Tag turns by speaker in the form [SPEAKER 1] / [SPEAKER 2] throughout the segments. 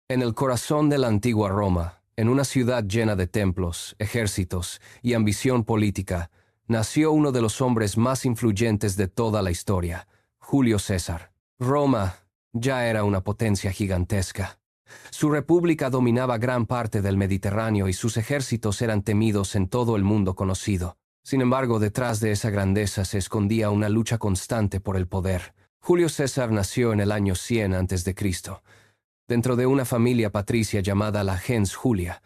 [SPEAKER 1] En el corazón de la antigua Roma, en una ciudad llena de templos, ejércitos y ambición política, nació uno de los hombres más influyentes de toda la historia, Julio César. Roma ya era una potencia gigantesca. Su república dominaba gran parte del Mediterráneo y sus ejércitos eran temidos en todo el mundo conocido. Sin embargo, detrás de esa grandeza se escondía una lucha constante por el poder. Julio César nació en el año 100 a.C., dentro de una familia patricia llamada la gens Julia,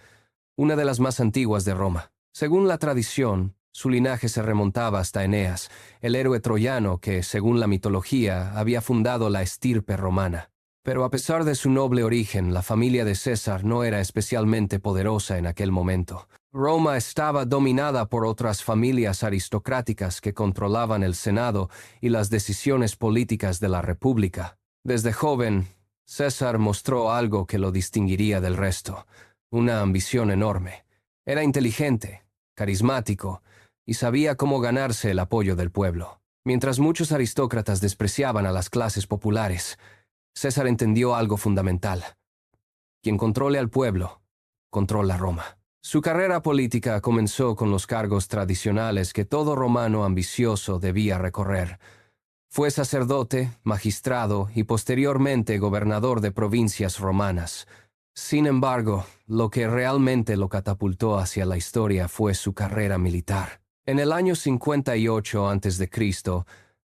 [SPEAKER 1] una de las más antiguas de Roma. Según la tradición, su linaje se remontaba hasta Eneas, el héroe troyano que, según la mitología, había fundado la estirpe romana. Pero a pesar de su noble origen, la familia de César no era especialmente poderosa en aquel momento. Roma estaba dominada por otras familias aristocráticas que controlaban el Senado y las decisiones políticas de la República. Desde joven, César mostró algo que lo distinguiría del resto, una ambición enorme. Era inteligente, carismático, y sabía cómo ganarse el apoyo del pueblo. Mientras muchos aristócratas despreciaban a las clases populares, César entendió algo fundamental. Quien controle al pueblo, controla Roma. Su carrera política comenzó con los cargos tradicionales que todo romano ambicioso debía recorrer. Fue sacerdote, magistrado y posteriormente gobernador de provincias romanas. Sin embargo, lo que realmente lo catapultó hacia la historia fue su carrera militar. En el año 58 a.C.,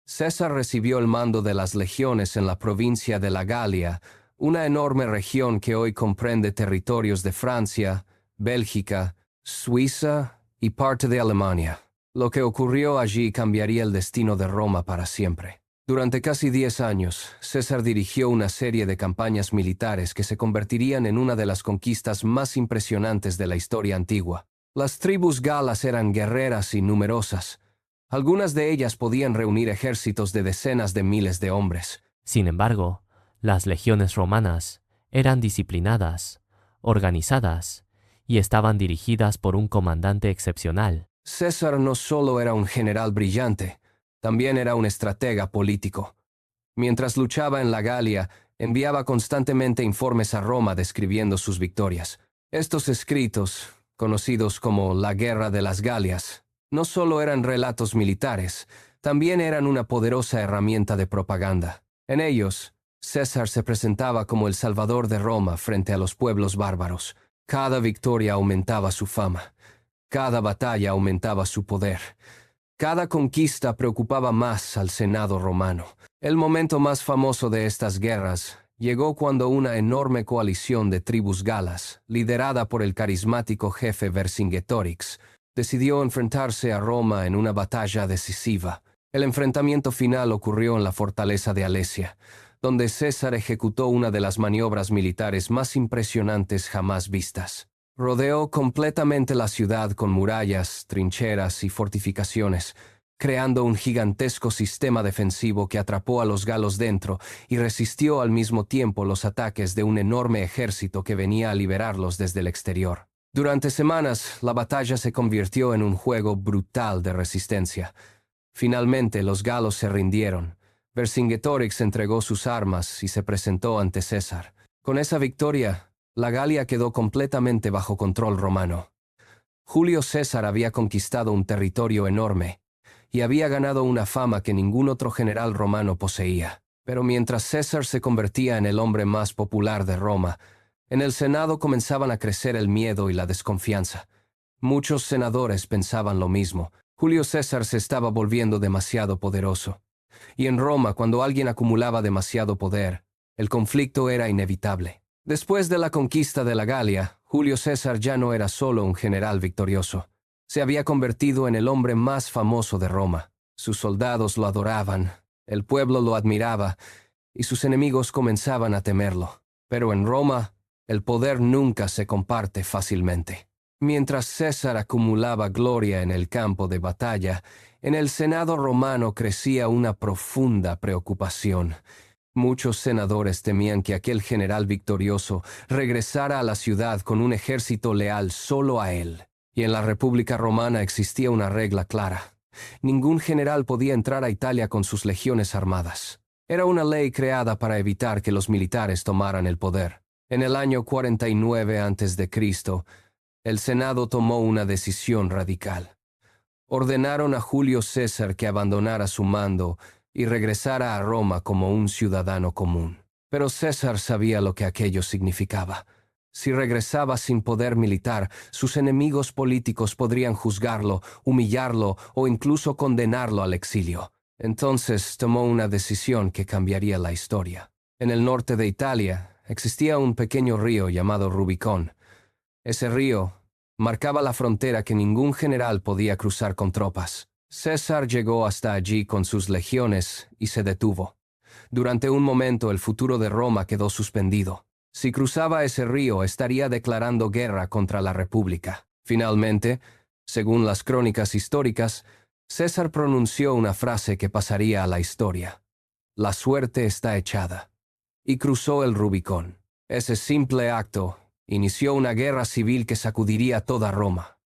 [SPEAKER 1] César recibió el mando de las legiones en la provincia de la Galia, una enorme región que hoy comprende territorios de Francia, Bélgica, Suiza y parte de Alemania. Lo que ocurrió allí cambiaría el destino de Roma para siempre. Durante casi 10 años, César dirigió una serie de campañas militares que se convertirían en una de las conquistas más impresionantes de la historia antigua. Las tribus galas eran guerreras y numerosas. Algunas de ellas podían reunir ejércitos de decenas de miles de hombres.
[SPEAKER 2] Sin embargo, las legiones romanas eran disciplinadas, organizadas y estaban dirigidas por un comandante excepcional.
[SPEAKER 1] César no solo era un general brillante, también era un estratega político. Mientras luchaba en la Galia, enviaba constantemente informes a Roma describiendo sus victorias. Estos escritos, conocidos como la Guerra de las Galias, no solo eran relatos militares, también eran una poderosa herramienta de propaganda. En ellos, César se presentaba como el salvador de Roma frente a los pueblos bárbaros. Cada victoria aumentaba su fama. Cada batalla aumentaba su poder. Cada conquista preocupaba más al Senado romano. El momento más famoso de estas guerras llegó cuando una enorme coalición de tribus galas, liderada por el carismático jefe Vercingetorix, decidió enfrentarse a Roma en una batalla decisiva. El enfrentamiento final ocurrió en la fortaleza de Alesia, donde César ejecutó una de las maniobras militares más impresionantes jamás vistas. Rodeó completamente la ciudad con murallas, trincheras y fortificaciones, creando un gigantesco sistema defensivo que atrapó a los galos dentro y resistió al mismo tiempo los ataques de un enorme ejército que venía a liberarlos desde el exterior. Durante semanas, la batalla se convirtió en un juego brutal de resistencia. Finalmente, los galos se rindieron. Vercingetorix entregó sus armas y se presentó ante César. Con esa victoria, la Galia quedó completamente bajo control romano. Julio César había conquistado un territorio enorme y había ganado una fama que ningún otro general romano poseía. Pero mientras César se convertía en el hombre más popular de Roma, en el Senado comenzaban a crecer el miedo y la desconfianza. Muchos senadores pensaban lo mismo. Julio César se estaba volviendo demasiado poderoso. Y en Roma, cuando alguien acumulaba demasiado poder, el conflicto era inevitable. Después de la conquista de la Galia, Julio César ya no era solo un general victorioso. Se había convertido en el hombre más famoso de Roma. Sus soldados lo adoraban, el pueblo lo admiraba, y sus enemigos comenzaban a temerlo. Pero en Roma, el poder nunca se comparte fácilmente. Mientras César acumulaba gloria en el campo de batalla, en el Senado romano crecía una profunda preocupación. Muchos senadores temían que aquel general victorioso regresara a la ciudad con un ejército leal solo a él. Y en la República Romana existía una regla clara. Ningún general podía entrar a Italia con sus legiones armadas. Era una ley creada para evitar que los militares tomaran el poder. En el año 49 a.C., el Senado tomó una decisión radical. Ordenaron a Julio César que abandonara su mando y regresara a Roma como un ciudadano común. Pero César sabía lo que aquello significaba. Si regresaba sin poder militar, sus enemigos políticos podrían juzgarlo, humillarlo o incluso condenarlo al exilio. Entonces tomó una decisión que cambiaría la historia. En el norte de Italia existía un pequeño río llamado Rubicón. Ese río marcaba la frontera que ningún general podía cruzar con tropas. César llegó hasta allí con sus legiones y se detuvo. Durante un momento el futuro de Roma quedó suspendido. Si cruzaba ese río, estaría declarando guerra contra la República. Finalmente, según las crónicas históricas, César pronunció una frase que pasaría a la historia: «La suerte está echada», y cruzó el Rubicón. Ese simple acto inició una guerra civil que sacudiría toda Roma.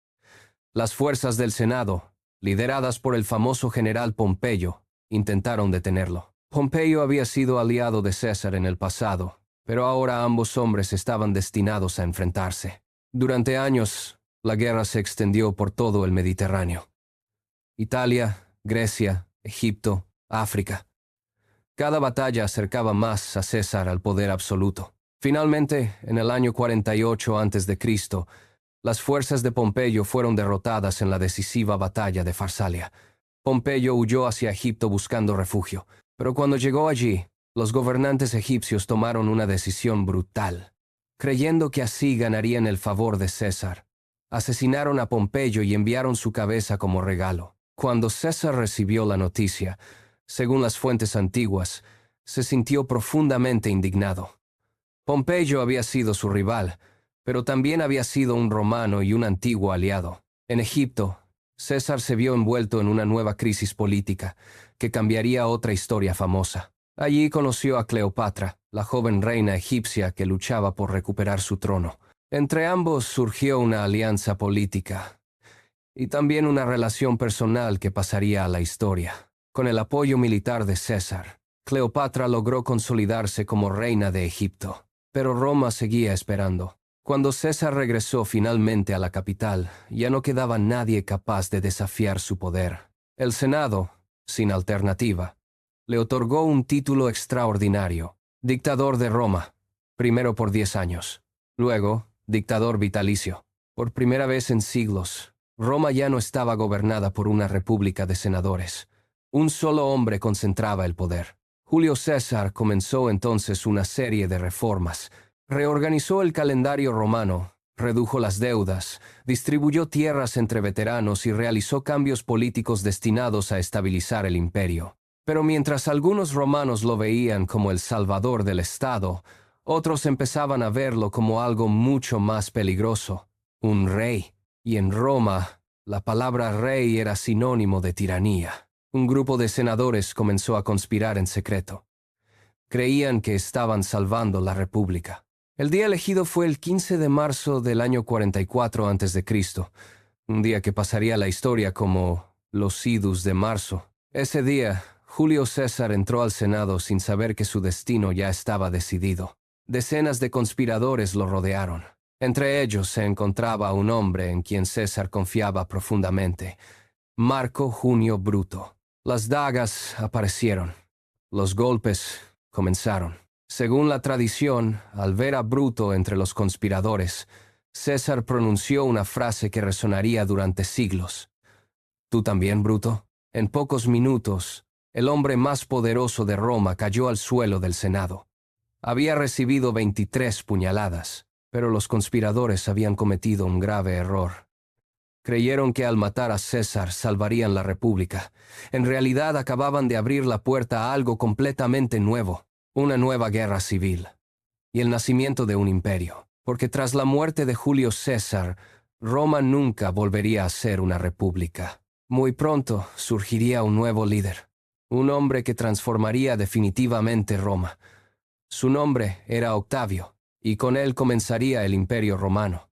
[SPEAKER 1] Las fuerzas del Senado, lideradas por el famoso general Pompeyo, intentaron detenerlo. Pompeyo había sido aliado de César en el pasado, pero ahora ambos hombres estaban destinados a enfrentarse. Durante años, la guerra se extendió por todo el Mediterráneo. Italia, Grecia, Egipto, África. Cada batalla acercaba más a César al poder absoluto. Finalmente, en el año 48 a.C., las fuerzas de Pompeyo fueron derrotadas en la decisiva batalla de Farsalia. Pompeyo huyó hacia Egipto buscando refugio, pero cuando llegó allí, los gobernantes egipcios tomaron una decisión brutal. Creyendo que así ganarían el favor de César, asesinaron a Pompeyo y enviaron su cabeza como regalo. Cuando César recibió la noticia, según las fuentes antiguas, se sintió profundamente indignado. Pompeyo había sido su rival, pero también había sido un romano y un antiguo aliado. En Egipto, César se vio envuelto en una nueva crisis política que cambiaría otra historia famosa. Allí conoció a Cleopatra, la joven reina egipcia que luchaba por recuperar su trono. Entre ambos surgió una alianza política y también una relación personal que pasaría a la historia. Con el apoyo militar de César, Cleopatra logró consolidarse como reina de Egipto, pero Roma seguía esperando. Cuando César regresó finalmente a la capital, ya no quedaba nadie capaz de desafiar su poder. El Senado, sin alternativa, le otorgó un título extraordinario: dictador de Roma, primero por 10 años, luego dictador vitalicio. Por primera vez en siglos, Roma ya no estaba gobernada por una república de senadores. Un solo hombre concentraba el poder. Julio César comenzó entonces una serie de reformas. Reorganizó el calendario romano, redujo las deudas, distribuyó tierras entre veteranos y realizó cambios políticos destinados a estabilizar el imperio. Pero mientras algunos romanos lo veían como el salvador del Estado, otros empezaban a verlo como algo mucho más peligroso: un rey. Y en Roma, la palabra rey era sinónimo de tiranía. Un grupo de senadores comenzó a conspirar en secreto. Creían que estaban salvando la república. El día elegido fue el 15 de marzo del año 44 a.C., un día que pasaría a la historia como los idus de marzo. Ese día, Julio César entró al Senado sin saber que su destino ya estaba decidido. Decenas de conspiradores lo rodearon. Entre ellos se encontraba un hombre en quien César confiaba profundamente: Marco Junio Bruto. Las dagas aparecieron. Los golpes comenzaron. Según la tradición, al ver a Bruto entre los conspiradores, César pronunció una frase que resonaría durante siglos: «¿Tú también, Bruto?». En pocos minutos, el hombre más poderoso de Roma cayó al suelo del Senado. Había recibido 23 puñaladas, pero los conspiradores habían cometido un grave error. Creyeron que al matar a César salvarían la república. En realidad acababan de abrir la puerta a algo completamente nuevo: una nueva guerra civil y el nacimiento de un imperio. Porque tras la muerte de Julio César, Roma nunca volvería a ser una república. Muy pronto surgiría un nuevo líder, un hombre que transformaría definitivamente Roma. Su nombre era Octavio, y con él comenzaría el Imperio Romano.